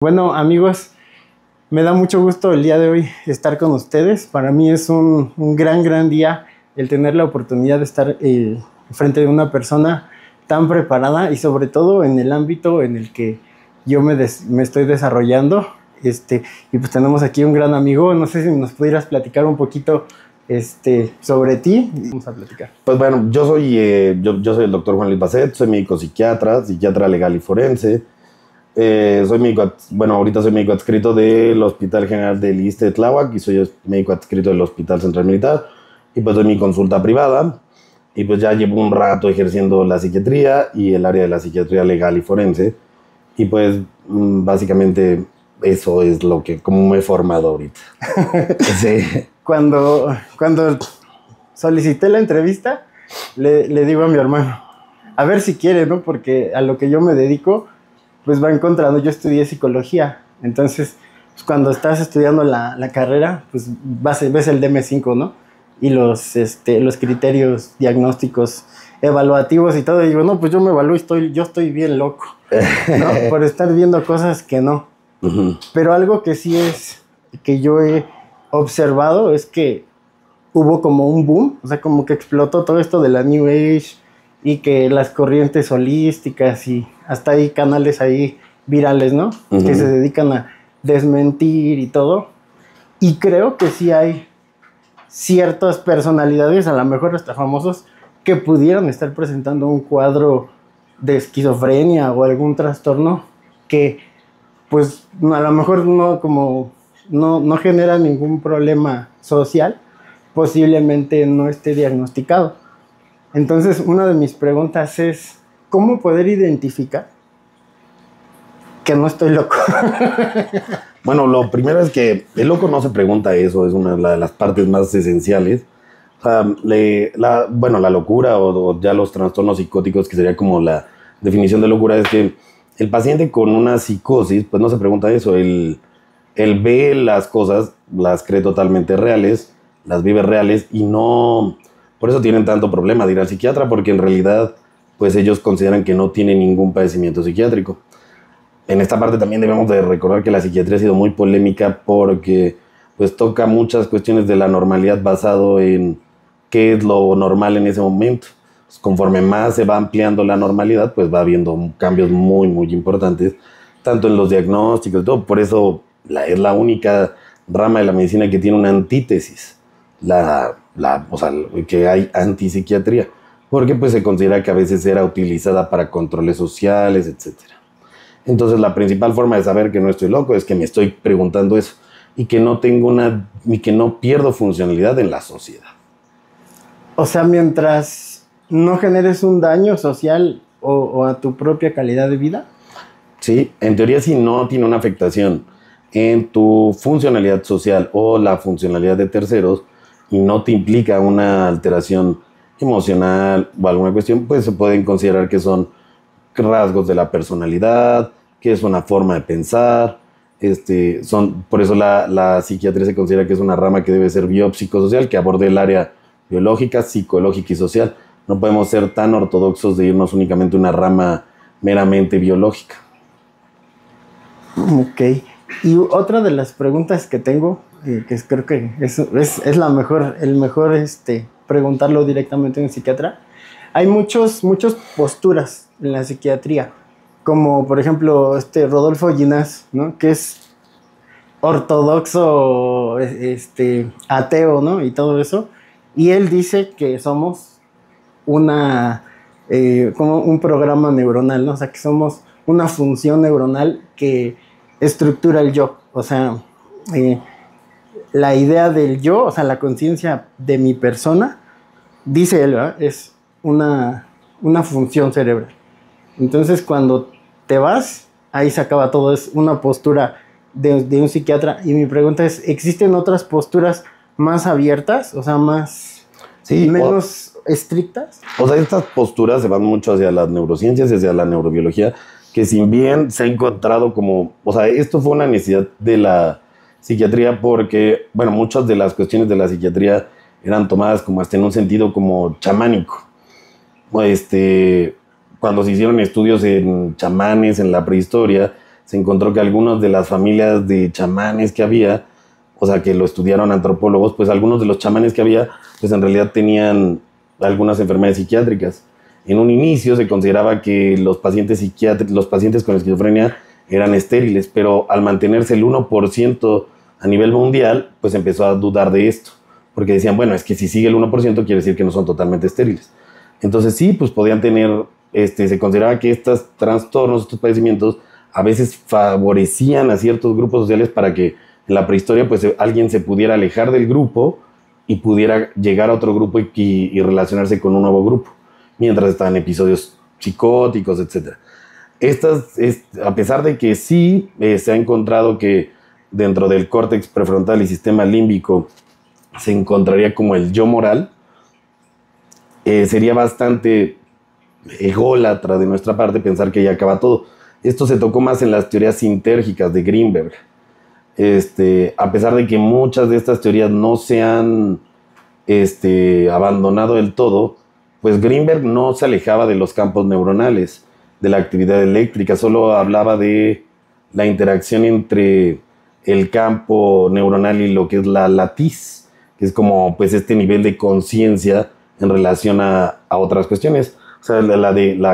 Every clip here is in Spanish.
Bueno, amigos, me da mucho gusto el día de hoy estar con ustedes. Para mí es un gran día el tener la oportunidad de estar frente de una persona tan preparada y sobre todo en el ámbito en el que yo me estoy desarrollando. Y pues tenemos aquí un gran amigo. No sé si nos pudieras platicar un poquito sobre ti. Vamos a platicar. Pues bueno, yo soy el doctor Juan Luis Basset, soy médico psiquiatra legal y forense. Soy médico, ahorita soy médico adscrito del Hospital General del ISSSTE de Tláhuac y soy médico adscrito del Hospital Central Militar y pues doy mi consulta privada y pues ya llevo un rato ejerciendo la psiquiatría y el área de la psiquiatría legal y forense y pues básicamente eso es como me he formado ahorita. Sí. Cuando solicité la entrevista, le digo a mi hermano, a ver si quiere, ¿no? Porque a lo que yo me dedico, pues va encontrando. Yo estudié psicología, entonces pues cuando estás estudiando la carrera, pues ves el DM5, ¿no? Y los criterios diagnósticos evaluativos y todo, y digo, no, pues yo me evalúo y yo estoy bien loco, ¿no? Por estar viendo cosas que no. Uh-huh. Pero algo que sí es, que yo he observado es que hubo como un boom, o sea, como que explotó todo esto de la New Age y que las corrientes holísticas y hasta hay canales ahí virales, ¿no? Uh-huh. Que se dedican a desmentir y todo. Y creo que sí hay ciertas personalidades, a lo mejor hasta famosos, que pudieran estar presentando un cuadro de esquizofrenia o algún trastorno que, pues, a lo mejor no genera ningún problema social, posiblemente no esté diagnosticado. Entonces, una de mis preguntas es, ¿cómo poder identificar que no estoy loco? Bueno, lo primero es que el loco no se pregunta eso, es una de las partes más esenciales. O sea, la locura o ya los trastornos psicóticos, que sería como la definición de locura, es que el paciente con una psicosis, pues no se pregunta eso, él ve las cosas, las cree totalmente reales, las vive reales y no... Por eso tienen tanto problema de ir al psiquiatra, porque en realidad pues ellos consideran que no tienen ningún padecimiento psiquiátrico. En esta parte también debemos de recordar que la psiquiatría ha sido muy polémica porque pues toca muchas cuestiones de la normalidad basado en qué es lo normal en ese momento. Pues, conforme más se va ampliando la normalidad, pues va habiendo cambios muy importantes, tanto en los diagnósticos y todo. Por eso es la única rama de la medicina que tiene una antítesis. Que hay antipsiquiatría, porque pues se considera que a veces era utilizada para controles sociales, etc. Entonces la principal forma de saber que no estoy loco es que me estoy preguntando eso y que no tengo y que no pierdo funcionalidad en la sociedad. O sea, mientras no generes un daño social o a tu propia calidad de vida. Sí, en teoría si no tiene una afectación en tu funcionalidad social o la funcionalidad de terceros, y no te implica una alteración emocional o alguna cuestión, pues se pueden considerar que son rasgos de la personalidad, que es una forma de pensar. Por eso la psiquiatría se considera que es una rama que debe ser biopsicosocial, que aborde el área biológica, psicológica y social. No podemos ser tan ortodoxos de irnos únicamente a una rama meramente biológica. Ok. Y otra de las preguntas que tengo, que creo que es el mejor preguntarlo directamente a un psiquiatra. Hay muchas posturas en la psiquiatría, como por ejemplo Rodolfo Ginás, ¿no? Que es ortodoxo, ateo, ¿no? Y todo eso. Y él dice que somos como un programa neuronal, ¿no? O sea, que somos una función neuronal que estructura el yo. O sea, la idea del yo, o sea, la conciencia de mi persona, dice él, ¿verdad? Es una función cerebral. Entonces, cuando te vas, ahí se acaba todo. Es una postura de un psiquiatra. Y mi pregunta es, ¿existen otras posturas más abiertas? O sea, menos estrictas. O sea, estas posturas se van mucho hacia las neurociencias y hacia la neurobiología, que si bien se ha encontrado como... O sea, esto fue una necesidad de la psiquiatría porque, bueno, muchas de las cuestiones de la psiquiatría eran tomadas como hasta en un sentido como chamánico. Cuando se hicieron estudios en chamanes en la prehistoria, se encontró que algunas de las familias de chamanes que había, o sea, que lo estudiaron antropólogos, pues algunos de los chamanes que había, pues en realidad tenían algunas enfermedades psiquiátricas. En un inicio se consideraba que los pacientes con esquizofrenia eran estériles, pero al mantenerse el 1% a nivel mundial, pues empezó a dudar de esto, porque decían, bueno, es que si sigue el 1% quiere decir que no son totalmente estériles. Entonces sí, pues podían tener, se consideraba que estos trastornos, estos padecimientos, a veces favorecían a ciertos grupos sociales para que en la prehistoria pues alguien se pudiera alejar del grupo y pudiera llegar a otro grupo y relacionarse con un nuevo grupo, mientras estaban episodios psicóticos, etc. A pesar de que sí se ha encontrado que dentro del córtex prefrontal y sistema límbico se encontraría como el yo moral, sería bastante ególatra de nuestra parte pensar que ya acaba todo. Esto se tocó más en las teorías sintérgicas de Greenberg. A pesar de que muchas de estas teorías no se han abandonado del todo, pues Greenberg no se alejaba de los campos neuronales, de la actividad eléctrica, solo hablaba de la interacción entre el campo neuronal y lo que es la latiz, que es como pues este nivel de conciencia en relación a otras cuestiones. O sea,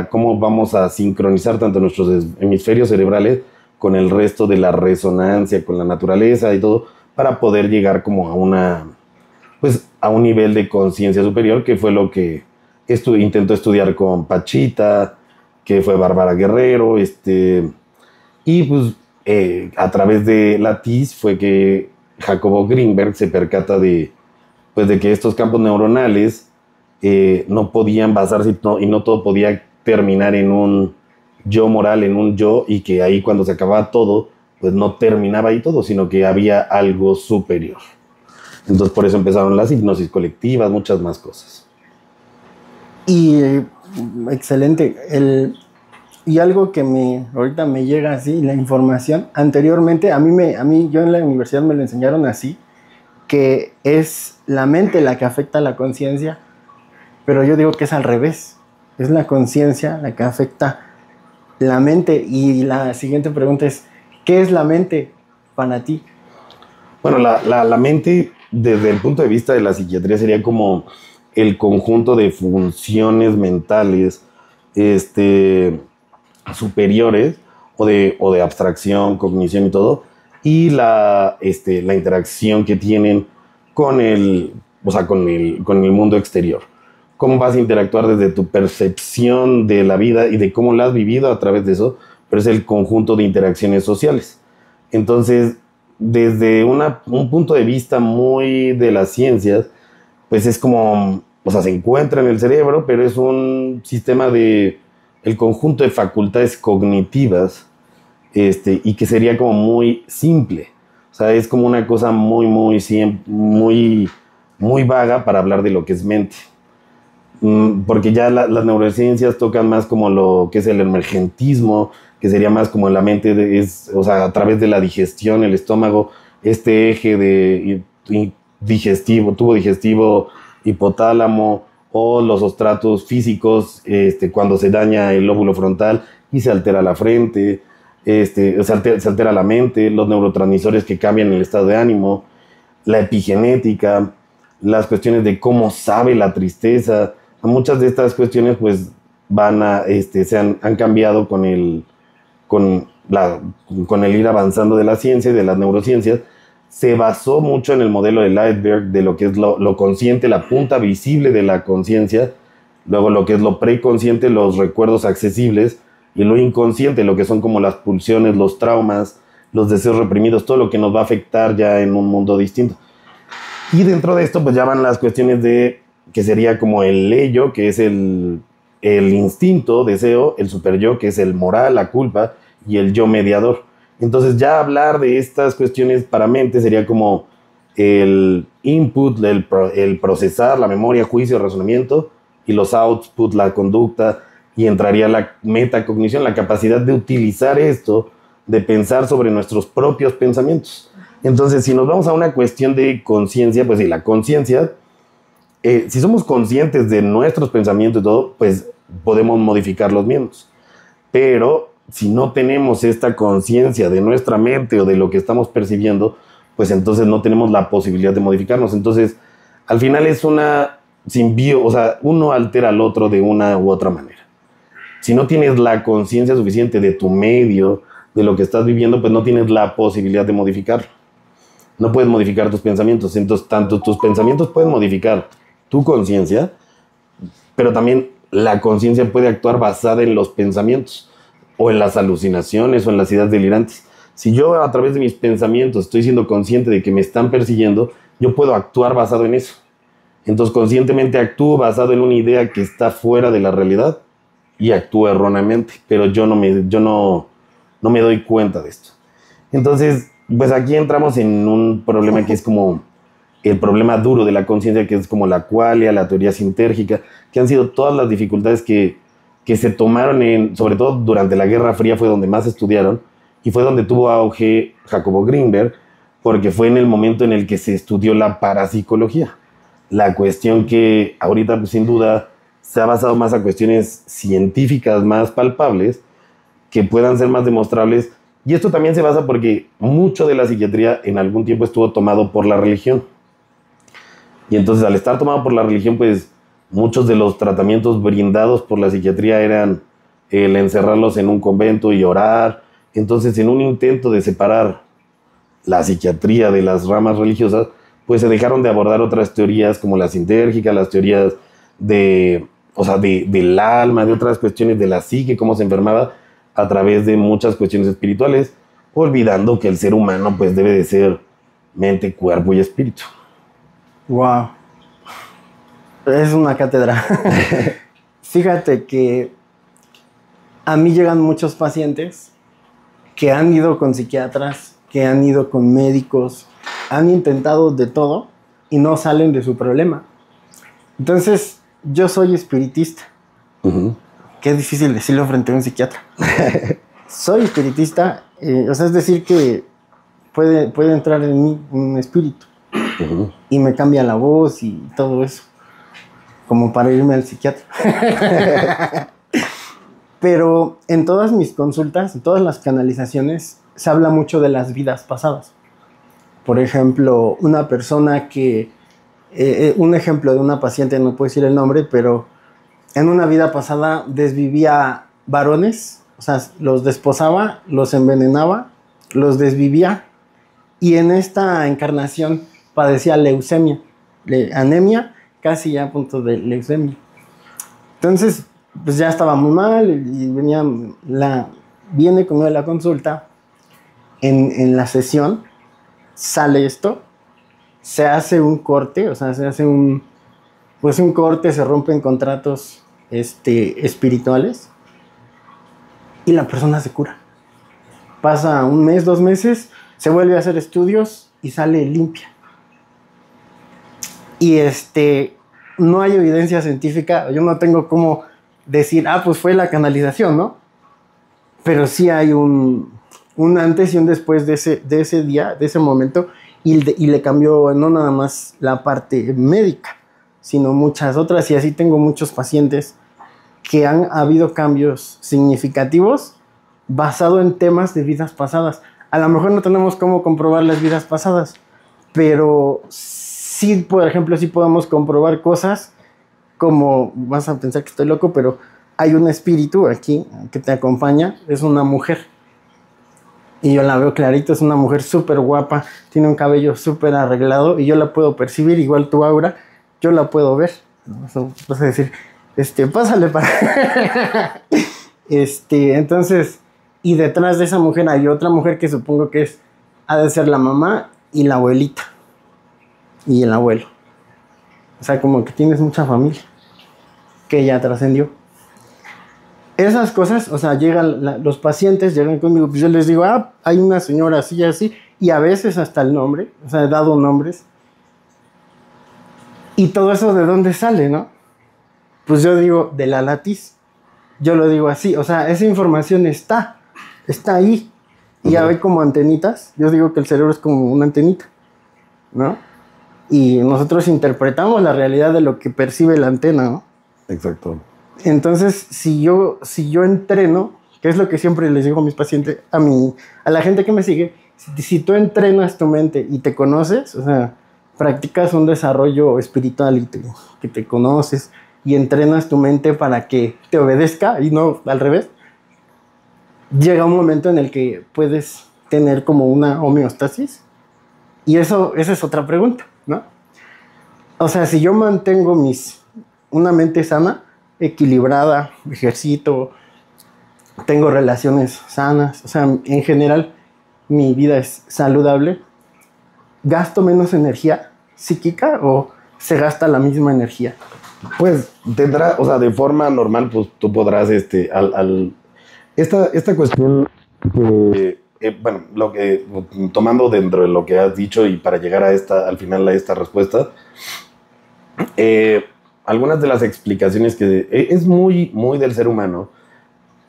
cómo vamos a sincronizar tanto nuestros hemisferios cerebrales con el resto de la resonancia, con la naturaleza y todo, para poder llegar como a un nivel de conciencia superior, que fue lo que intentó estudiar con Pachita, que fue Bárbara Guerrero, y pues a través de Latiz fue que Jacobo Greenberg se percata de que estos campos neuronales no podían basarse y no todo podía terminar en un yo moral, en un yo, y que ahí cuando se acababa todo, pues no terminaba ahí todo, sino que había algo superior. Entonces por eso empezaron las hipnosis colectivas, muchas más cosas. Y excelente. Y algo que ahorita me llega así, la información, anteriormente yo en la universidad me lo enseñaron así, que es la mente la que afecta a la conciencia, pero yo digo que es al revés, es la conciencia la que afecta la mente. Y la siguiente pregunta es, ¿qué es la mente para ti? Bueno, la mente, desde el punto de vista de la psiquiatría, sería como el conjunto de funciones mentales superiores o de abstracción, cognición y todo, y la interacción que tienen con el mundo exterior. Cómo vas a interactuar desde tu percepción de la vida y de cómo la has vivido a través de eso, pero es el conjunto de interacciones sociales. Entonces, desde un punto de vista muy de las ciencias, pues es como, o sea, se encuentra en el cerebro, pero es un sistema el conjunto de facultades cognitivas, y que sería como muy simple. O sea, es como una cosa muy, muy, muy, muy vaga para hablar de lo que es mente. Porque ya las neurociencias tocan más como lo que es el emergentismo, que sería más como la mente, o sea, a través de la digestión, el estómago, este eje de tubo digestivo, hipotálamo, o los estratos físicos, cuando se daña el lóbulo frontal y se altera la frente, se altera la mente, los neurotransmisores que cambian el estado de ánimo, la epigenética, las cuestiones de cómo sabe la tristeza. Muchas de estas cuestiones pues han cambiado con el ir avanzando de la ciencia y de las neurociencias. Se basó mucho en el modelo del iceberg, de lo que es lo consciente, la punta visible de la conciencia, luego lo que es lo preconsciente, los recuerdos accesibles, y lo inconsciente, lo que son como las pulsiones, los traumas, los deseos reprimidos, todo lo que nos va a afectar ya en un mundo distinto. Y dentro de esto pues ya van las cuestiones que sería como el ello, que es el instinto, deseo, el superyo, que es el moral, la culpa, y el yo mediador. Entonces ya hablar de estas cuestiones para mente sería como el input, el procesar, la memoria, juicio, razonamiento, y los output, la conducta, y entraría la metacognición, la capacidad de utilizar esto, de pensar sobre nuestros propios pensamientos. Entonces, si nos vamos a una cuestión de conciencia, pues sí, la conciencia, si somos conscientes de nuestros pensamientos y todo, pues podemos modificar los mismos. Pero si no tenemos esta conciencia de nuestra mente o de lo que estamos percibiendo, pues entonces no tenemos la posibilidad de modificarnos. Entonces, al final es una simbiótica, o sea, uno altera al otro de una u otra manera. Si no tienes la conciencia suficiente de tu medio, de lo que estás viviendo, pues no tienes la posibilidad de modificarlo. No puedes modificar tus pensamientos. Entonces, tanto tus pensamientos pueden modificar tu conciencia, pero también la conciencia puede actuar basada en los pensamientos, o en las alucinaciones, o en las ideas delirantes. Si yo a través de mis pensamientos estoy siendo consciente de que me están persiguiendo, yo puedo actuar basado en eso. Entonces, conscientemente actúo basado en una idea que está fuera de la realidad y actúo erróneamente, pero yo no me doy cuenta de esto. Entonces, pues aquí entramos en un problema que es como el problema duro de la conciencia, que es como la qualia, la teoría sintérgica, que han sido todas las dificultades que se tomaron, sobre todo durante la Guerra Fría, fue donde más estudiaron, y fue donde tuvo auge Jacobo Grinberg, porque fue en el momento en el que se estudió la parapsicología. La cuestión que ahorita, pues, sin duda, se ha basado más a cuestiones científicas más palpables, que puedan ser más demostrables. Y esto también se basa porque mucho de la psiquiatría en algún tiempo estuvo tomado por la religión. Y entonces, al estar tomado por la religión, pues muchos de los tratamientos brindados por la psiquiatría eran el encerrarlos en un convento y orar. Entonces, en un intento de separar la psiquiatría de las ramas religiosas, pues se dejaron de abordar otras teorías como la sintérgica, las teorías del alma, de otras cuestiones de la psique, cómo se enfermaba a través de muchas cuestiones espirituales, olvidando que el ser humano pues debe de ser mente, cuerpo y espíritu. Wow. Es una cátedra. Fíjate que a mí llegan muchos pacientes que han ido con psiquiatras, que han ido con médicos, han intentado de todo y no salen de su problema. Entonces, yo soy espiritista. Uh-huh. Qué difícil decirlo frente a un psiquiatra. Soy espiritista, es decir que puede entrar en mí un espíritu. Uh-huh. Y me cambia la voz y todo eso, como para irme al psiquiatra. Pero en todas mis consultas, en todas las canalizaciones, se habla mucho de las vidas pasadas. Por ejemplo, una persona que... un ejemplo de una paciente, no puedo decir el nombre, pero en una vida pasada desvivía varones, o sea, los desposaba, los envenenaba, los desvivía, y en esta encarnación padecía leucemia, anemia, casi ya a punto de leucemia. Entonces, pues ya estaba muy mal y viene conmigo a la consulta. En la sesión sale esto, se hace un corte, o sea, se hace un corte, se rompen contratos espirituales y la persona se cura. Pasa un mes, 2 meses, se vuelve a hacer estudios y sale limpia. Y no hay evidencia científica, yo no tengo cómo decir, pues fue la canalización, ¿no? Pero sí hay un antes y un después de ese día, de ese momento, y le cambió no nada más la parte médica, sino muchas otras, y así tengo muchos pacientes que han habido cambios significativos basado en temas de vidas pasadas. A lo mejor no tenemos cómo comprobar las vidas pasadas, pero sí, por ejemplo, sí podemos comprobar cosas como, vas a pensar que estoy loco, pero hay un espíritu aquí que te acompaña, es una mujer. Y yo la veo clarito, es una mujer súper guapa, tiene un cabello súper arreglado y yo la puedo percibir, igual tu aura, yo la puedo ver. Vas a decir, pásale para... Entonces, y detrás de esa mujer hay otra mujer que supongo que ha de ser la mamá y la abuelita. Y el abuelo. O sea, como que tienes mucha familia que ya trascendió. Esas cosas, o sea, los pacientes llegan conmigo, pues yo les digo, hay una señora así y así, y a veces hasta el nombre, o sea, he dado nombres. Y todo eso, ¿de dónde sale, no? Pues yo digo, de la latiz. Yo lo digo así, o sea, esa información está ahí. Y ya ve como antenitas. Yo digo que el cerebro es como una antenita, ¿no? Y nosotros interpretamos la realidad de lo que percibe la antena, ¿no? Exacto. Entonces, si yo entreno, que es lo que siempre les digo a mis pacientes, a la gente que me sigue, si tú entrenas tu mente y te conoces, o sea, practicas un desarrollo espiritual que te conoces y entrenas tu mente para que te obedezca y no al revés, llega un momento en el que puedes tener como una homeostasis y esa es otra pregunta, ¿no? O sea, si yo mantengo una mente sana, equilibrada, ejercito, tengo relaciones sanas, o sea, en general mi vida es saludable, ¿gasto menos energía psíquica o se gasta la misma energía? Pues tendrá, o sea, de forma normal, pues tú podrás, esta cuestión que, bueno, tomando dentro de lo que has dicho y para llegar al final a esta respuesta, algunas de las explicaciones que es muy, muy del ser humano,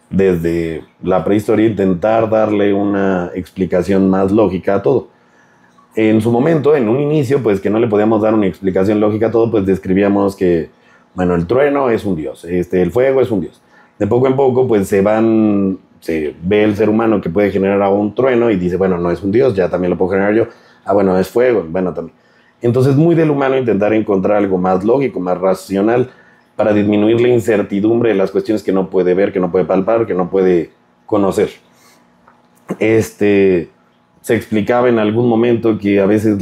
desde la prehistoria, intentar darle una explicación más lógica a todo. En su momento, en un inicio, pues que no le podíamos dar una explicación lógica a todo, pues describíamos que, bueno, el trueno es un dios, el fuego es un dios. De poco en poco, pues se ve el ser humano que puede generar un trueno y dice, bueno, no es un dios, ya también lo puedo generar yo. Ah, bueno, es fuego, bueno, también. Entonces, muy del humano intentar encontrar algo más lógico, más racional, para disminuir la incertidumbre de las cuestiones que no puede ver, que no puede palpar, que no puede conocer. Se explicaba en algún momento que a veces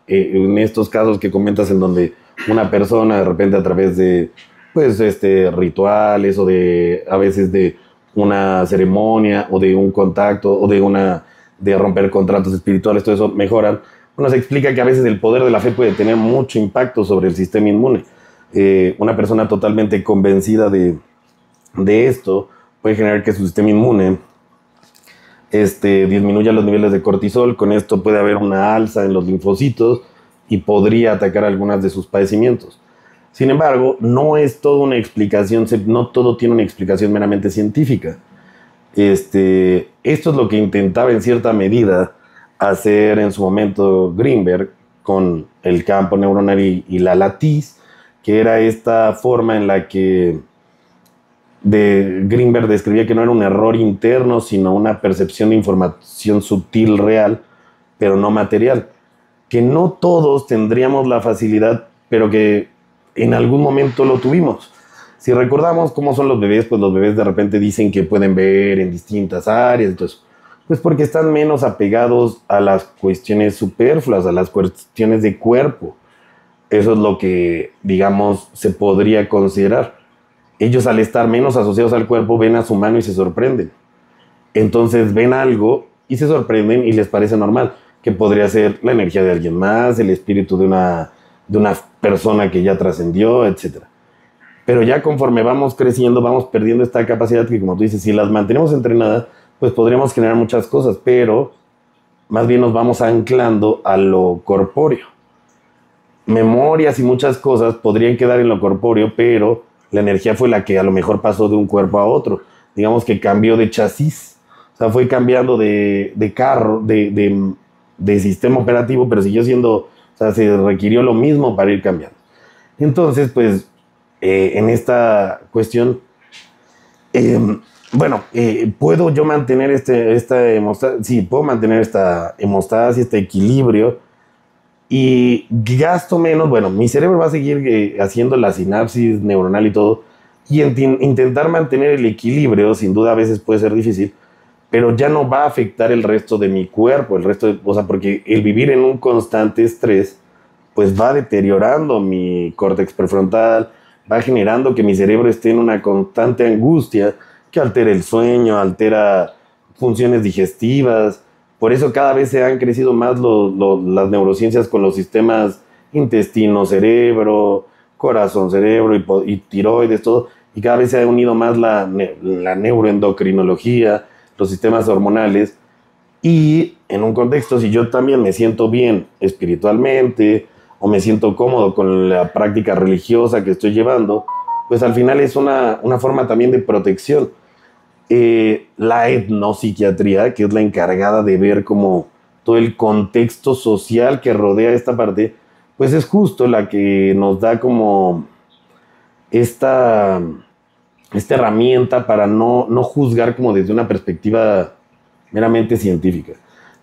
en estos casos que comentas en donde una persona de repente a través de pues rituales o a veces de una ceremonia o de un contacto o de romper contratos espirituales, todo eso mejoran. Bueno, se explica que a veces el poder de la fe puede tener mucho impacto sobre el sistema inmune. Una persona totalmente convencida de esto puede generar que su sistema inmune disminuya los niveles de cortisol. Con esto puede haber una alza en los linfocitos y podría atacar algunas de sus padecimientos. Sin embargo, no es toda una explicación, no todo tiene una explicación meramente científica. Esto es lo que intentaba en cierta medida hacer en su momento Greenberg con el campo neuronal y la latiz, que era esta forma en la que Greenberg describía que no era un error interno, sino una percepción de información sutil real, pero no material. Que no todos tendríamos la facilidad, pero que en algún momento lo tuvimos. Si recordamos cómo son los bebés, pues los bebés de repente dicen que pueden ver en distintas áreas, entonces, pues porque están menos apegados a las cuestiones superfluas, a las cuestiones de cuerpo. Eso es lo que, digamos, se podría considerar. Ellos, al estar menos asociados al cuerpo, ven a su mano y se sorprenden. Entonces ven algo y se sorprenden y les parece normal, que podría ser la energía de alguien más, el espíritu de una persona que ya trascendió, etc. Pero ya conforme vamos creciendo, vamos perdiendo esta capacidad que, como tú dices, si las mantenemos entrenadas, pues podríamos generar muchas cosas, pero más bien nos vamos anclando a lo corpóreo. Memorias y muchas cosas podrían quedar en lo corpóreo, pero la energía fue la que a lo mejor pasó de un cuerpo a otro. Digamos que cambió de chasis. O sea, fue cambiando de carro, de sistema operativo, pero siguió siendo, o sea, se requirió lo mismo para ir cambiando. Entonces, pues, en esta cuestión, ¿puedo yo mantener esta hemostasis? Sí, puedo mantener esta hemostasis, este equilibrio, y gasto menos. Bueno, mi cerebro va a seguir haciendo la sinapsis neuronal y todo, y intentar mantener el equilibrio, sin duda a veces puede ser difícil, pero ya no va a afectar el resto de mi cuerpo, o sea, porque el vivir en un constante estrés, pues va deteriorando mi córtex prefrontal, va generando que mi cerebro esté en una constante angustia que altera el sueño, altera funciones digestivas. Por eso cada vez se han crecido más las neurociencias con los sistemas intestino-cerebro, corazón-cerebro y tiroides, todo. Y cada vez se ha unido más la neuroendocrinología, los sistemas hormonales. Y en un contexto, si yo también me siento bien espiritualmente o me siento cómodo con la práctica religiosa que estoy llevando, pues al final es una forma también de protección. La etnopsiquiatría, que es la encargada de ver como todo el contexto social que rodea esta parte, pues es justo la que nos da como esta esta herramienta para no juzgar como desde una perspectiva meramente científica.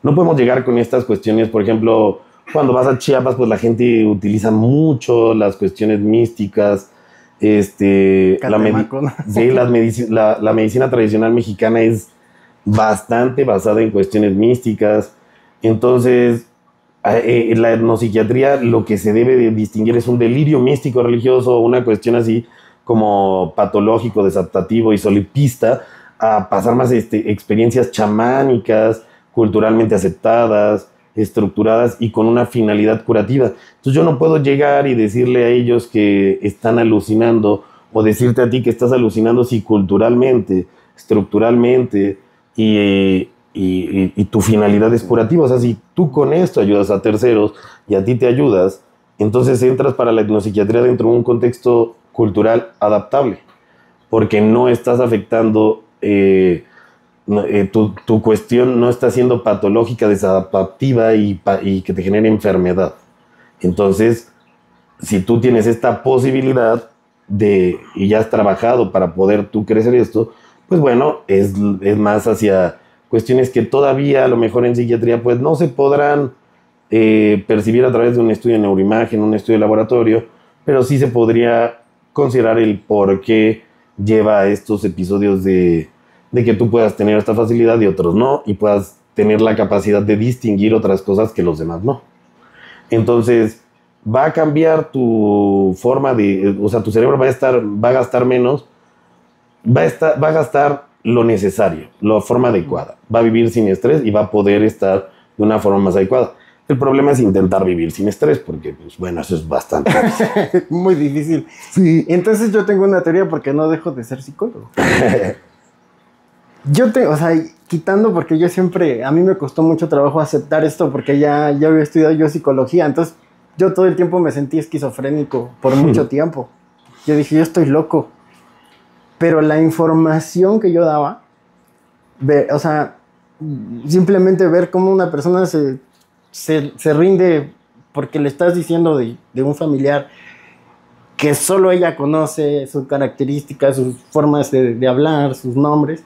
No podemos llegar con estas cuestiones, por ejemplo, cuando vas a Chiapas, pues la gente utiliza mucho las cuestiones místicas. Catemaco, ¿no? Sí, la medicina tradicional mexicana es bastante basada en cuestiones místicas. Entonces, la etnopsiquiatría lo que se debe de distinguir es un delirio místico religioso, una cuestión así como patológico, desadaptativo y solipista, a pasar más experiencias chamánicas, culturalmente aceptadas, estructuradas y con una finalidad curativa. Entonces yo no puedo llegar y decirle a ellos que están alucinando o decirte a ti que estás alucinando si culturalmente, estructuralmente y tu finalidad es curativa. O sea, si tú con esto ayudas a terceros y a ti te ayudas, entonces entras para la etnopsiquiatría dentro de un contexto cultural adaptable, porque no estás afectando... tu cuestión no está siendo patológica, desadaptativa y que te genere enfermedad. Entonces, si tú tienes esta posibilidad y ya has trabajado para poder tú crecer esto, pues bueno, es más hacia cuestiones que todavía a lo mejor en psiquiatría pues no se podrán percibir a través de un estudio de neuroimagen, un estudio de laboratorio, pero sí se podría considerar el por qué lleva a estos episodios de que tú puedas tener esta facilidad y otros no, y puedas tener la capacidad de distinguir otras cosas que los demás no. Entonces, va a cambiar tu forma o sea, tu cerebro va a gastar menos, va a gastar lo necesario, la forma adecuada, va a vivir sin estrés y va a poder estar de una forma más adecuada. El problema es intentar vivir sin estrés, porque, pues, bueno, eso es bastante muy difícil. Sí. Entonces yo tengo una teoría porque no dejo de ser psicólogo. O sea, quitando porque yo siempre, a mí me costó mucho trabajo aceptar esto porque ya había estudiado yo psicología, entonces yo todo el tiempo me sentí esquizofrénico por mucho tiempo. Yo dije, yo estoy loco. Pero la información que yo daba, o sea, simplemente ver cómo una persona se rinde porque le estás diciendo de un familiar que solo ella conoce, sus características, sus formas de hablar, sus nombres.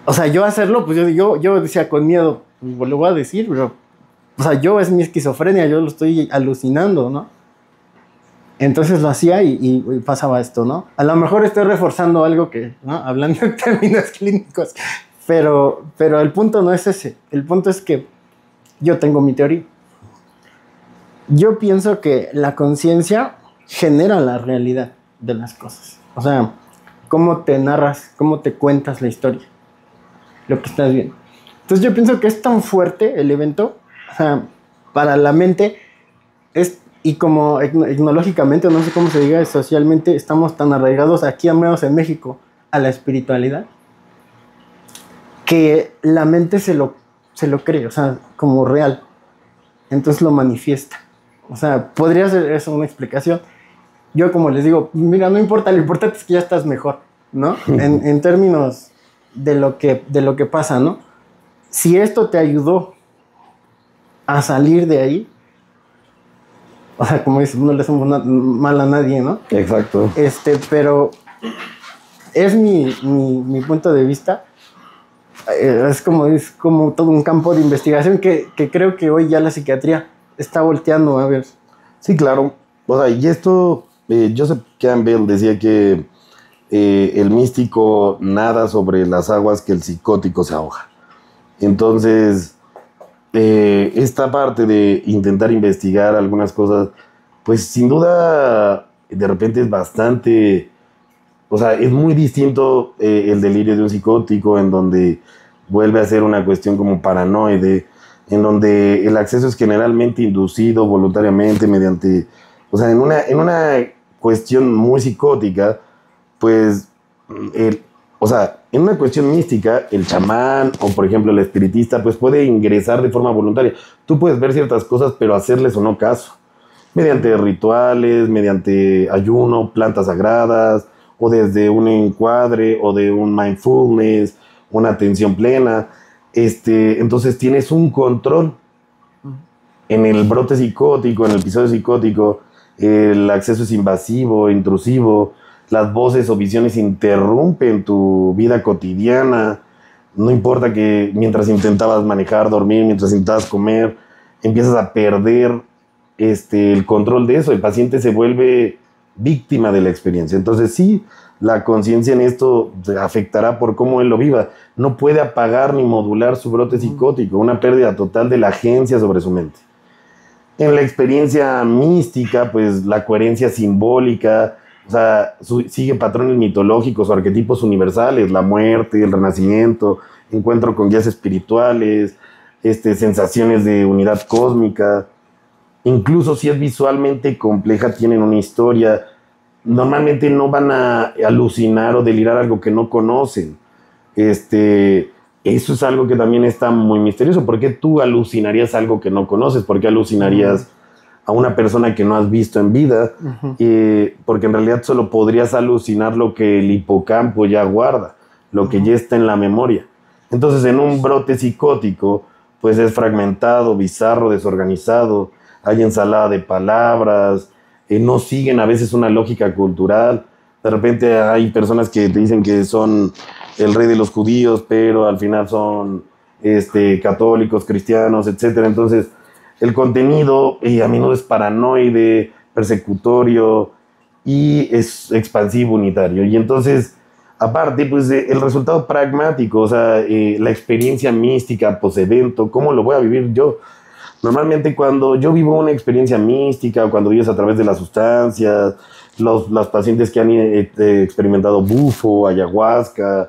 O sea, yo hacerlo, pues yo decía con miedo, pues lo voy a decir, pero, o sea, es mi esquizofrenia, yo lo estoy alucinando, ¿no? Entonces lo hacía y pasaba esto, ¿no? A lo mejor estoy reforzando algo que, ¿no? Hablando en términos clínicos, pero el punto no es ese. El punto es que yo tengo mi teoría. Yo pienso que la conciencia genera la realidad de las cosas. O sea, cómo te narras, cómo te cuentas la historia, lo que estás viendo. Entonces yo pienso que es tan fuerte el evento, o sea, para la mente, y como etnológicamente, no sé cómo se diga, socialmente, estamos tan arraigados aquí, al menos en México, a la espiritualidad, que la mente se lo cree, o sea, como real. Entonces lo manifiesta. O sea, podría ser eso una explicación. Yo, como les digo, mira, no importa, lo importante es que ya estás mejor, ¿no? En términos de lo que pasa, ¿no? Si esto te ayudó a salir de ahí, o sea, como dices, no le hacemos mal a nadie, ¿no? Exacto. Pero es mi punto de vista. Es como todo un campo de investigación que creo que hoy ya la psiquiatría está volteando a ver. Sí, claro. O sea, y esto, Joseph Campbell decía que el místico nada sobre las aguas que el psicótico se ahoga. Entonces, esta parte de intentar investigar algunas cosas, pues sin duda, de repente es bastante... O sea, es muy distinto el delirio de un psicótico, en donde vuelve a ser una cuestión como paranoide, en donde el acceso es generalmente inducido voluntariamente mediante... O sea, en una cuestión muy psicótica, pues... O sea, en una cuestión mística, el chamán o, por ejemplo, el espiritista, pues puede ingresar de forma voluntaria. Tú puedes ver ciertas cosas, pero hacerles o no caso. Mediante rituales, mediante ayuno, plantas sagradas, o desde un encuadre, o de un mindfulness, una atención plena. Entonces tienes un control. En el brote psicótico, en el episodio psicótico, el acceso es invasivo, intrusivo. las voces o visiones interrumpen tu vida cotidiana. No importa que mientras intentabas manejar, dormir, mientras intentabas comer, empiezas a perder el control de eso. El paciente se vuelve víctima de la experiencia. Entonces sí, la conciencia en esto afectará por cómo él lo viva. No puede apagar ni modular su brote psicótico, una pérdida total de la agencia sobre su mente. En la experiencia mística, pues la coherencia simbólica, o sea, sigue patrones mitológicos o arquetipos universales, la muerte, el renacimiento, encuentro con guías espirituales, sensaciones de unidad cósmica. Incluso si es visualmente compleja, tienen una historia. Normalmente no van a alucinar o delirar algo que no conocen. Eso es algo que también está muy misterioso. ¿Por qué tú alucinarías algo que no conoces? ¿Por qué alucinarías a una persona que no has visto en vida? Porque en realidad solo podrías alucinar lo que el hipocampo ya guarda, lo que ya está en la memoria. Entonces, en un brote psicótico, pues es fragmentado, bizarro, desorganizado, hay ensalada de palabras, no siguen a veces una lógica cultural. De repente hay personas que te dicen que son el rey de los judíos, pero al final son católicos, cristianos, etc. Entonces, el contenido a menudo es paranoide, persecutorio y es expansivo, unitario. Y entonces, aparte, pues el resultado pragmático, o sea, la experiencia mística post-evento, ¿cómo lo voy a vivir yo? Normalmente cuando yo vivo una experiencia mística, o cuando vives a través de las sustancias, los pacientes que han experimentado bufo, ayahuasca,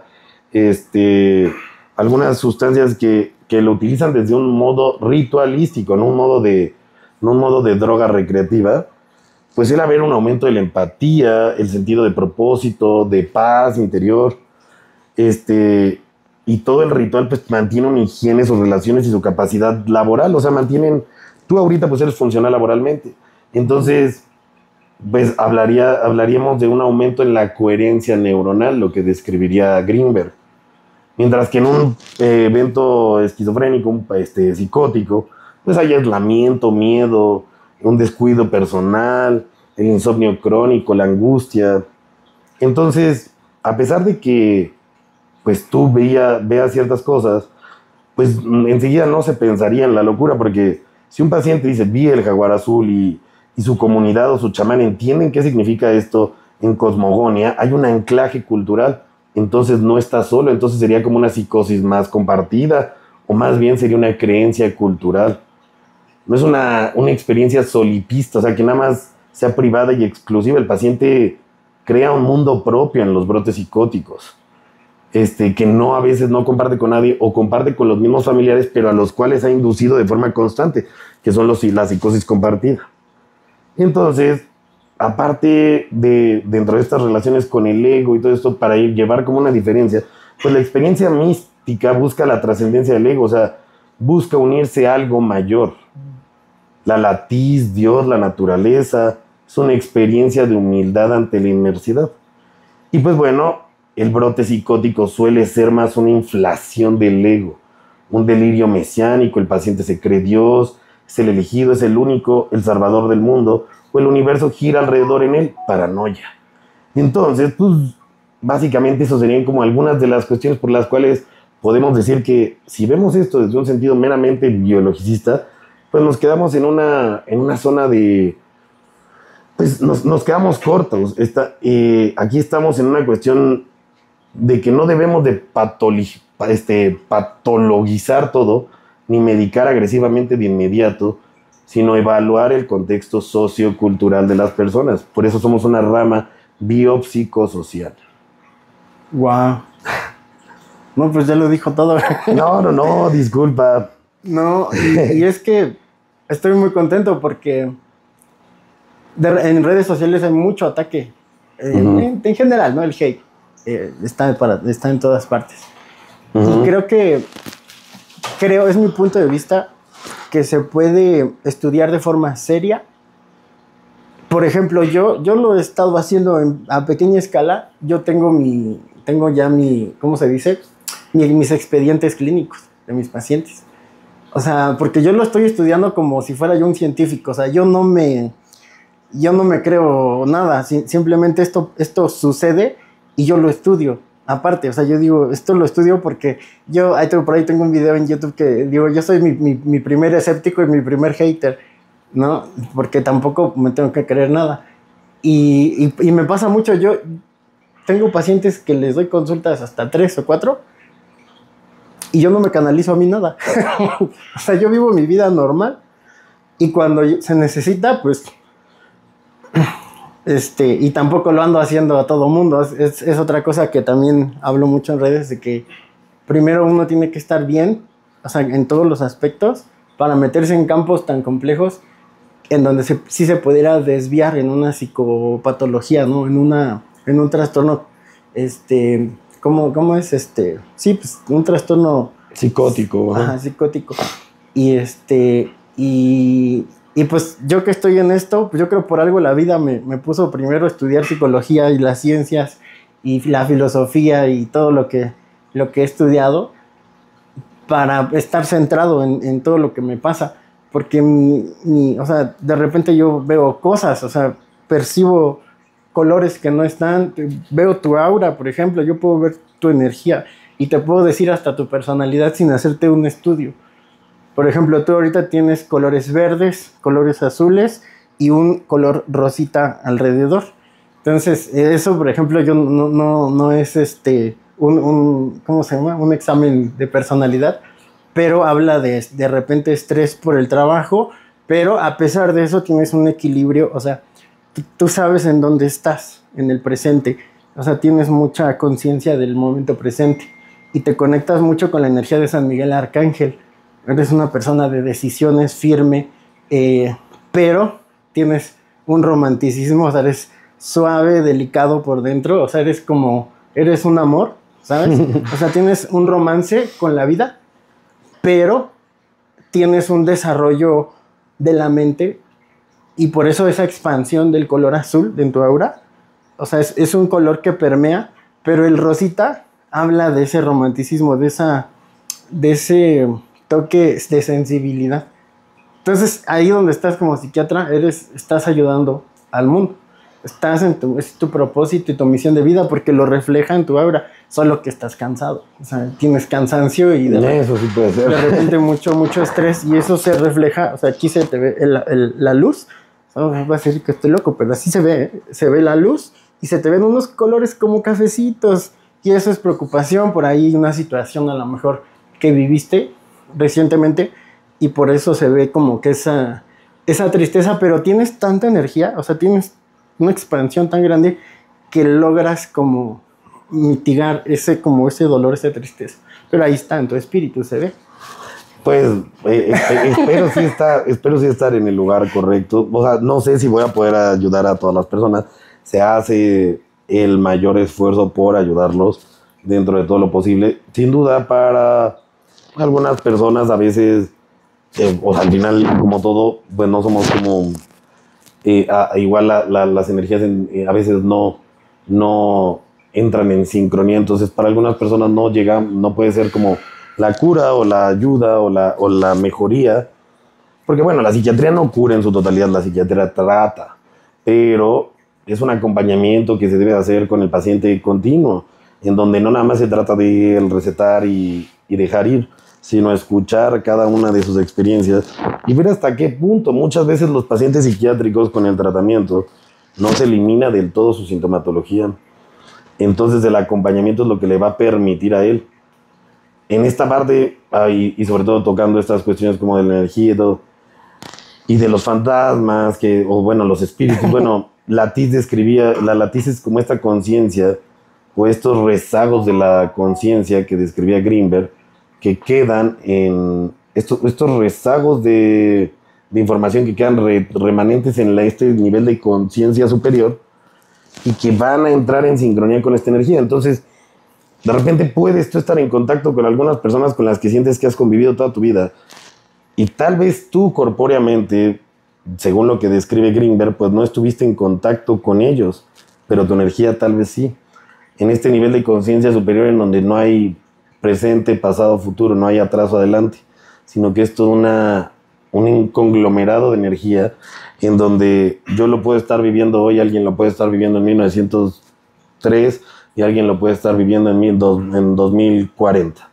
algunas sustancias que lo utilizan desde un modo ritualístico, no un modo de droga recreativa, pues él haber un aumento de la empatía, el sentido de propósito, de paz interior, y todo el ritual pues mantiene una higiene, sus relaciones y su capacidad laboral, o sea, tú ahorita pues eres funcional laboralmente, entonces pues hablaríamos de un aumento en la coherencia neuronal, lo que describiría Greenberg. Mientras que en un evento esquizofrénico, psicótico, pues hay aislamiento, miedo, un descuido personal, el insomnio crónico, la angustia. Entonces, a pesar de que pues tú veas ciertas cosas, pues enseguida no se pensaría en la locura, porque si un paciente dice, vi el jaguar azul y su comunidad o su chamán entienden qué significa esto en cosmogonía, hay un anclaje cultural. Entonces no está solo, entonces sería como una psicosis más compartida, o más bien sería una creencia cultural. No es una experiencia solipista, o sea, que nada más sea privada y exclusiva. El paciente crea un mundo propio en los brotes psicóticos, que a veces no comparte con nadie, o comparte con los mismos familiares, pero a los cuales ha inducido de forma constante, que son la psicosis compartida. Entonces, aparte dentro de estas relaciones con el ego y todo esto, para llevar como una diferencia, pues la experiencia mística busca la trascendencia del ego, o sea, busca unirse a algo mayor. La latiz, Dios, la naturaleza, es una experiencia de humildad ante la inmersidad. Y pues bueno, el brote psicótico suele ser más una inflación del ego, un delirio mesiánico, el paciente se cree Dios, es el elegido, es el único, el salvador del mundo, o el universo gira alrededor en él, paranoia. Entonces, pues, básicamente eso serían como algunas de las cuestiones por las cuales podemos decir que si vemos esto desde un sentido meramente biologicista, pues nos quedamos en una zona de... pues nos quedamos cortos. Aquí estamos en una cuestión de que no debemos de patologizar todo, ni medicar agresivamente de inmediato, sino evaluar el contexto sociocultural de las personas. Por eso somos una rama biopsicosocial. Wow. No, pues ya lo dijo todo. No, disculpa. No, y es que estoy muy contento porque en redes sociales hay mucho ataque. En general, ¿no? El hate está en todas partes. Y creo, es mi punto de vista, que se puede estudiar de forma seria. Por ejemplo, yo lo he estado haciendo a pequeña escala. Yo tengo ya ¿cómo se dice? Mis expedientes clínicos de mis pacientes. O sea, porque yo lo estoy estudiando como si fuera yo un científico. O sea, yo no me yo no me creo nada, simplemente esto sucede y yo lo estudio. Aparte, o sea, yo digo, esto lo estudio porque por ahí tengo un video en YouTube que digo, yo soy mi primer escéptico y mi primer hater, ¿no? Porque tampoco me tengo que creer nada. Y me pasa mucho, yo tengo pacientes que les doy consultas hasta 3 o 4 y yo no me canalizo a mí nada. O sea, yo vivo mi vida normal y cuando se necesita, pues... y tampoco lo ando haciendo a todo mundo. Es otra cosa que también hablo mucho en redes, de que primero uno tiene que estar bien, o sea, en todos los aspectos, para meterse en campos tan complejos en donde sí se pudiera desviar en una psicopatología, ¿no? En un trastorno, ¿cómo es? Sí, pues un trastorno psicótico. Ajá, psicótico. Y pues yo que estoy en esto, pues yo creo por algo la vida me puso primero a estudiar psicología y las ciencias y la filosofía y todo lo que he estudiado para estar centrado en todo lo que me pasa. Porque o sea, de repente yo veo cosas, o sea, percibo colores que no están, veo tu aura, por ejemplo, yo puedo ver tu energía y te puedo decir hasta tu personalidad sin hacerte un estudio. Por ejemplo, tú ahorita tienes colores verdes, colores azules y un color rosita alrededor. Entonces, eso, por ejemplo, yo no es ¿cómo se llama? Un examen de personalidad, pero habla de repente estrés por el trabajo, pero a pesar de eso tienes un equilibrio, o sea, tú sabes en dónde estás, en el presente, o sea, tienes mucha conciencia del momento presente y te conectas mucho con la energía de San Miguel Arcángel. Eres una persona de decisiones firme, pero tienes un romanticismo, o sea, eres suave, delicado por dentro, o sea, eres un amor, ¿sabes? O sea, tienes un romance con la vida, pero tienes un desarrollo de la mente y por eso esa expansión del color azul en tu aura, o sea, es un color que permea, pero el rosita habla de ese romanticismo, de ese toque de sensibilidad. Entonces, ahí donde estás como psiquiatra, estás ayudando al mundo. Es tu propósito y tu misión de vida porque lo refleja en tu aura, solo que estás cansado. O sea, tienes cansancio y eso sí puede ser. De repente mucho estrés y eso se refleja, o sea, aquí se te ve la luz. Oh, va a decir que estoy loco, pero así se ve la luz y se te ven unos colores como cafecitos y eso es preocupación, por ahí una situación a lo mejor que viviste recientemente y por eso se ve como que esa tristeza, pero tienes tanta energía, o sea, tienes una expansión tan grande que logras como mitigar ese dolor, esa tristeza, pero ahí está, en tu espíritu se ve. Pues espero sí estar en el lugar correcto. O sea, no sé si voy a poder ayudar a todas las personas. Se hace el mayor esfuerzo por ayudarlos dentro de todo lo posible. Sin duda, para algunas personas a veces, o sea, al final, como todo, pues no somos como... igual las energías a veces no entran en sincronía. Entonces, para algunas personas no puede ser como la cura o la ayuda o la mejoría, porque bueno, la psiquiatría no cura en su totalidad, la psiquiatría trata, pero es un acompañamiento que se debe hacer con el paciente continuo, en donde no nada más se trata de recetar y dejar ir, sino escuchar cada una de sus experiencias y ver hasta qué punto muchas veces los pacientes psiquiátricos con el tratamiento no se elimina del todo su sintomatología. Entonces el acompañamiento es lo que le va a permitir a él en esta parte, y sobre todo tocando estas cuestiones como de la energía y todo, y de los fantasmas, o bueno, los espíritus. Bueno, Latiz Latiz es como esta conciencia, o estos rezagos de la conciencia que describía Greenberg, que quedan en estos rezagos de información que quedan remanentes en este nivel de conciencia superior, y que van a entrar en sincronía con esta energía. Entonces, de repente puedes tú estar en contacto con algunas personas con las que sientes que has convivido toda tu vida y tal vez tú corpóreamente, según lo que describe Greenberg, pues no estuviste en contacto con ellos, pero tu energía tal vez sí. En este nivel de conciencia superior en donde no hay presente, pasado, futuro, no hay atrás o adelante, sino que es toda un conglomerado de energía en donde yo lo puedo estar viviendo hoy, alguien lo puede estar viviendo en 1903 y alguien lo puede estar viviendo en 2040.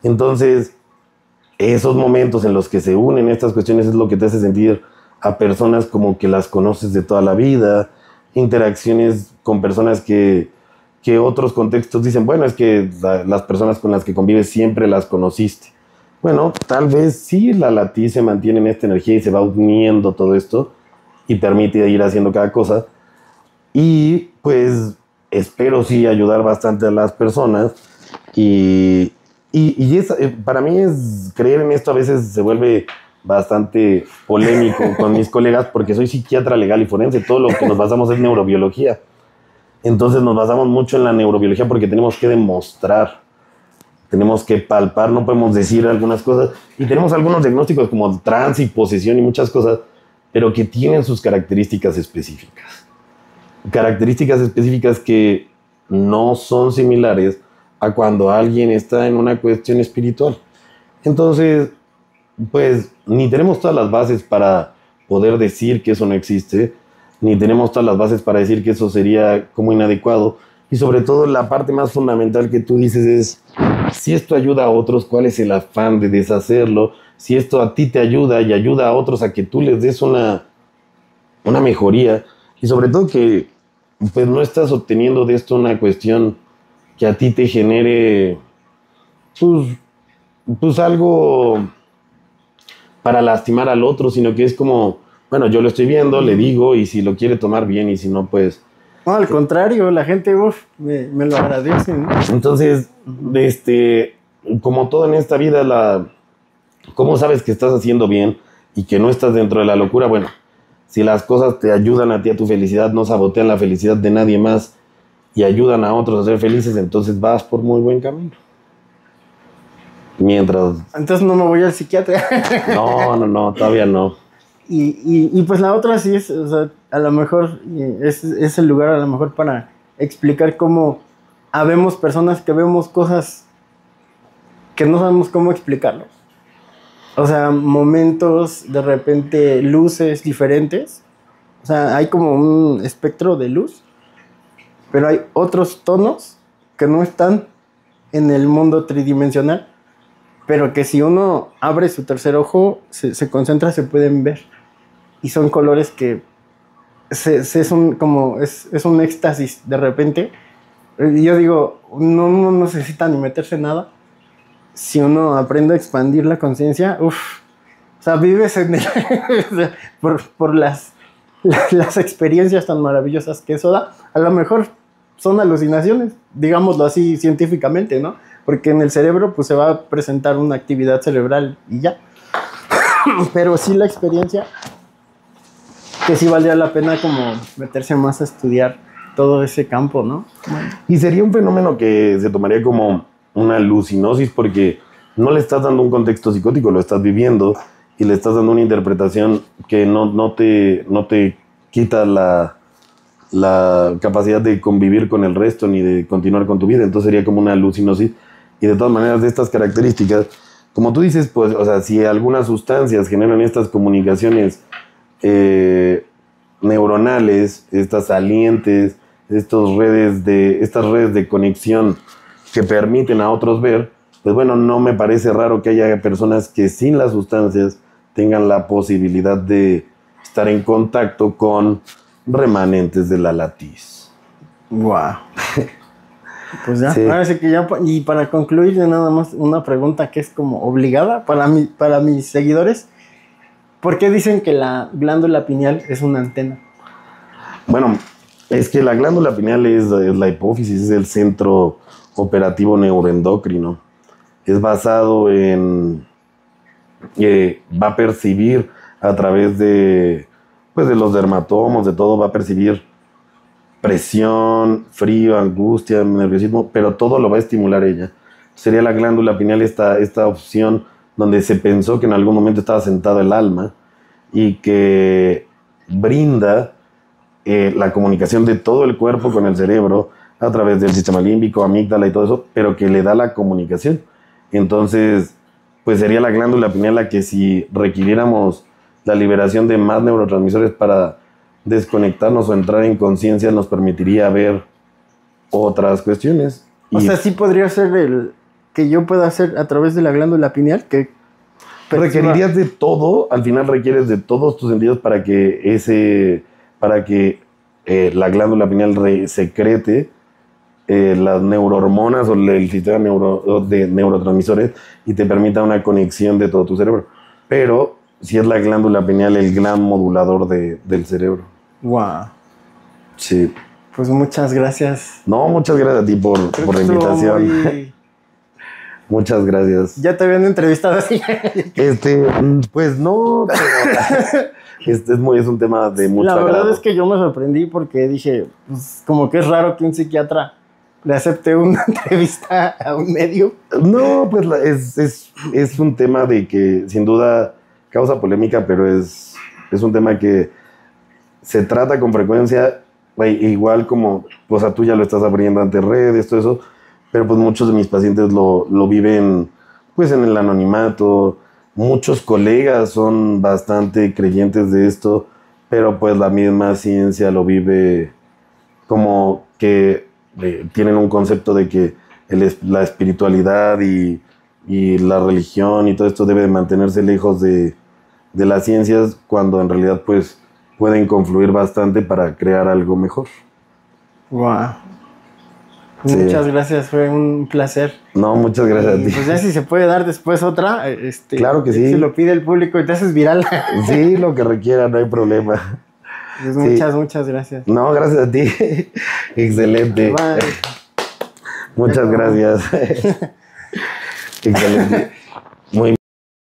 Entonces, esos momentos en los que se unen estas cuestiones es lo que te hace sentir a personas como que las conoces de toda la vida, interacciones con personas que otros contextos dicen, bueno, es que las personas con las que convives siempre las conociste. Bueno, tal vez sí la latiz se mantiene en esta energía y se va uniendo todo esto y permite ir haciendo cada cosa. Y pues espero sí ayudar bastante a las personas y para mí es creer en esto a veces se vuelve bastante polémico con mis colegas porque soy psiquiatra legal y forense, todo lo que nos basamos es neurobiología. Entonces nos basamos mucho en la neurobiología porque tenemos que demostrar, tenemos que palpar, no podemos decir algunas cosas. Y tenemos algunos diagnósticos como trance y posesión y muchas cosas, pero que tienen sus características específicas. Características específicas que no son similares a cuando alguien está en una cuestión espiritual. Entonces, pues ni tenemos todas las bases para poder decir que eso no existe, ni tenemos todas las bases para decir que eso sería como inadecuado. Y sobre todo la parte más fundamental que tú dices es, si esto ayuda a otros, ¿cuál es el afán de deshacerlo? Si esto a ti te ayuda y ayuda a otros a que tú les des una mejoría. Y sobre todo que pues no estás obteniendo de esto una cuestión que a ti te genere pues algo para lastimar al otro, sino que es como, bueno, yo lo estoy viendo, le digo, y si lo quiere tomar bien, y si no, pues... No, al contrario, la gente, me lo agradece, ¿no? Entonces, como todo en esta vida, ¿cómo sabes que estás haciendo bien y que no estás dentro de la locura? Bueno, si las cosas te ayudan a ti a tu felicidad, no sabotean la felicidad de nadie más y ayudan a otros a ser felices, entonces vas por muy buen camino. Mientras... Entonces no me voy al psiquiatra. No, todavía no. Y pues la otra sí es, o sea, a lo mejor es el lugar a lo mejor para explicar cómo habemos personas que vemos cosas que no sabemos cómo explicarlo. O sea, momentos, de repente, luces diferentes. O sea, hay como un espectro de luz, pero hay otros tonos que no están en el mundo tridimensional, pero que si uno abre su tercer ojo, se concentra, se pueden ver. Y son colores que es un éxtasis de repente. Yo digo, no necesita ni meterse nada. Si uno aprende a expandir la conciencia, o sea, vives en por las experiencias tan maravillosas que eso da. A lo mejor son alucinaciones, digámoslo así científicamente, ¿no? Porque en el cerebro pues se va a presentar una actividad cerebral y ya. Pero sí la experiencia, que sí valdría la pena como meterse más a estudiar todo ese campo, ¿no? Bueno. Y sería un fenómeno que se tomaría como una alucinosis porque no le estás dando un contexto psicótico, lo estás viviendo y le estás dando una interpretación que no te quita la capacidad de convivir con el resto ni de continuar con tu vida. Entonces sería como una alucinosis. Y de todas maneras, de estas características, como tú dices, pues, o sea, si algunas sustancias generan estas comunicaciones neuronales, estas salientes, estas redes de conexión que permiten a otros ver, pues bueno, no me parece raro que haya personas que sin las sustancias tengan la posibilidad de estar en contacto con remanentes de la latiz. Wow. Pues ya, Sí. ahora sí que ya, y para concluir nada más una pregunta que es como obligada para mis seguidores. ¿Por qué dicen que la glándula pineal es una antena? Bueno, es que la glándula pineal es la hipófisis, es el centro operativo neuroendocrino. Es basado en... va a percibir a través de los dermatomos, de todo, va a percibir presión, frío, angustia, nerviosismo, pero todo lo va a estimular ella. Sería la glándula pineal esta opción donde se pensó que en algún momento estaba sentado el alma y que brinda la comunicación de todo el cuerpo con el cerebro a través del sistema límbico, amígdala y todo eso, pero que le da la comunicación. Entonces, pues sería la glándula pineal la que si requiriéramos la liberación de más neurotransmisores para desconectarnos o entrar en conciencia nos permitiría ver otras cuestiones. O sea, sí podría ser el que yo pueda hacer a través de la glándula pineal, que requerirías de todo, al final requieres de todos tus sentidos para que la glándula pineal secrete las neurohormonas o el sistema de neurotransmisores y te permita una conexión de todo tu cerebro. Pero si es la glándula pineal el gran modulador del cerebro. Wow. Sí. Pues muchas gracias. No, muchas gracias a ti por la invitación. Muchas gracias. ¿Ya te habían entrevistado así? Pues no. Es un tema de mucho La verdad agrado. es que yo me sorprendí porque dije, pues como que es raro que un psiquiatra le acepte una entrevista a un medio. No, pues es un tema de que sin duda causa polémica, pero es un tema que se trata con frecuencia, igual como, pues tú ya lo estás abriendo ante redes, todo eso, pero pues muchos de mis pacientes lo viven pues en el anonimato. Muchos colegas son bastante creyentes de esto, pero pues la misma ciencia lo vive como que tienen un concepto de que la espiritualidad y la religión y todo esto debe de mantenerse lejos de las ciencias, cuando en realidad pues pueden confluir bastante para crear algo mejor. Wow. Sí. Muchas gracias, fue un placer. No, muchas gracias a ti. Pues ya si se puede dar después otra, claro que sí. Si lo pide el público y te haces viral. Sí, lo que requiera, no hay problema. Pues sí. Muchas gracias. No, gracias a ti. Excelente. Bye. Muchas gracias. Excelente. Muy